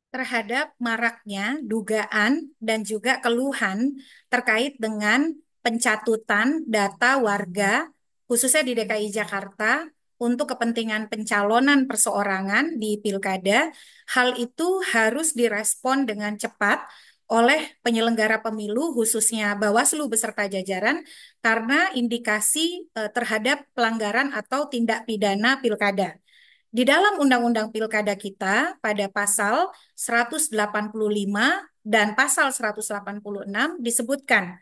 terhadap maraknya dugaan dan juga keluhan terkait dengan pencatutan data warga, khususnya di DKI Jakarta, untuk kepentingan pencalonan perseorangan di pilkada. Hal itu harus direspon dengan cepat oleh penyelenggara pemilu, khususnya Bawaslu beserta jajaran, karena indikasi terhadap pelanggaran atau tindak pidana pilkada. Di dalam Undang-Undang Pilkada kita pada pasal 185 dan pasal 186 disebutkan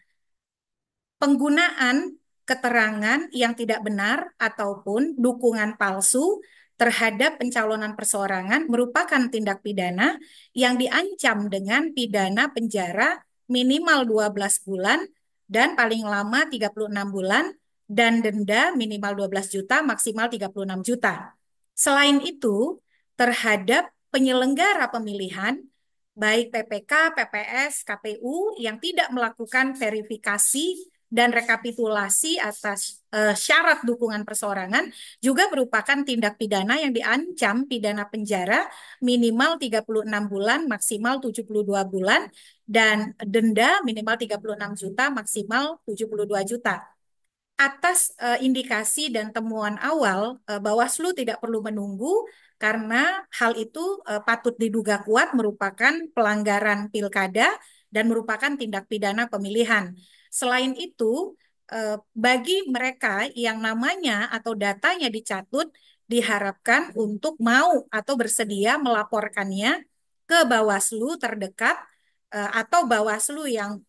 penggunaan keterangan yang tidak benar ataupun dukungan palsu terhadap pencalonan perseorangan merupakan tindak pidana yang diancam dengan pidana penjara minimal 12 bulan dan paling lama 36 bulan dan denda minimal 12 juta maksimal 36 juta. Selain itu, terhadap penyelenggara pemilihan baik PPK, PPS, KPU yang tidak melakukan verifikasi dan rekapitulasi atas syarat dukungan perseorangan juga merupakan tindak pidana yang diancam pidana penjara minimal 36 bulan, maksimal 72 bulan, dan denda minimal 36 juta, maksimal 72 juta. Atas indikasi dan temuan awal, Bawaslu tidak perlu menunggu karena hal itu patut diduga kuat merupakan pelanggaran pilkada dan merupakan tindak pidana pemilihan. Selain itu, bagi mereka yang namanya atau datanya dicatut, diharapkan untuk mau atau bersedia melaporkannya ke Bawaslu terdekat atau Bawaslu yang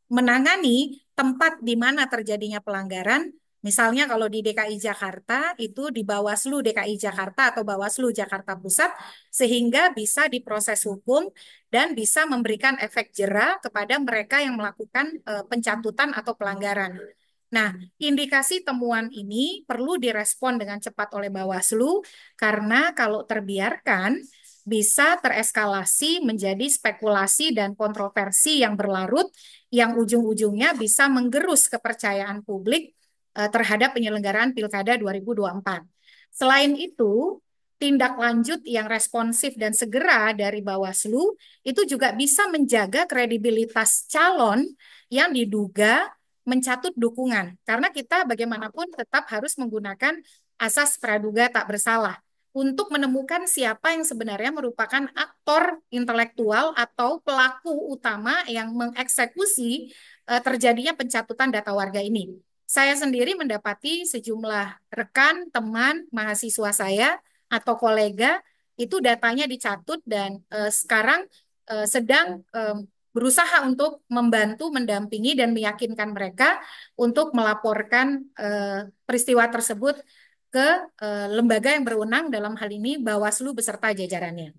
menangani tempat di mana terjadinya pelanggaran. Misalnya kalau di DKI Jakarta itu di Bawaslu DKI Jakarta atau Bawaslu Jakarta Pusat sehingga bisa diproses hukum dan bisa memberikan efek jera kepada mereka yang melakukan pencatutan atau pelanggaran. Nah, indikasi temuan ini perlu direspon dengan cepat oleh Bawaslu karena kalau terbiarkan bisa tereskalasi menjadi spekulasi dan kontroversi yang berlarut yang ujung-ujungnya bisa menggerus kepercayaan publik terhadap penyelenggaraan Pilkada 2024. Selain itu, tindak lanjut yang responsif dan segera dari Bawaslu itu juga bisa menjaga kredibilitas calon yang diduga mencatut dukungan. Karena kita bagaimanapun tetap harus menggunakan asas praduga tak bersalah untuk menemukan siapa yang sebenarnya merupakan aktor intelektual atau pelaku utama yang mengeksekusi terjadinya pencatutan data warga ini. Saya sendiri mendapati sejumlah rekan, teman, mahasiswa saya atau kolega itu datanya dicatut dan sekarang sedang berusaha untuk membantu, mendampingi dan meyakinkan mereka untuk melaporkan peristiwa tersebut ke lembaga yang berwenang dalam hal ini Bawaslu beserta jajarannya.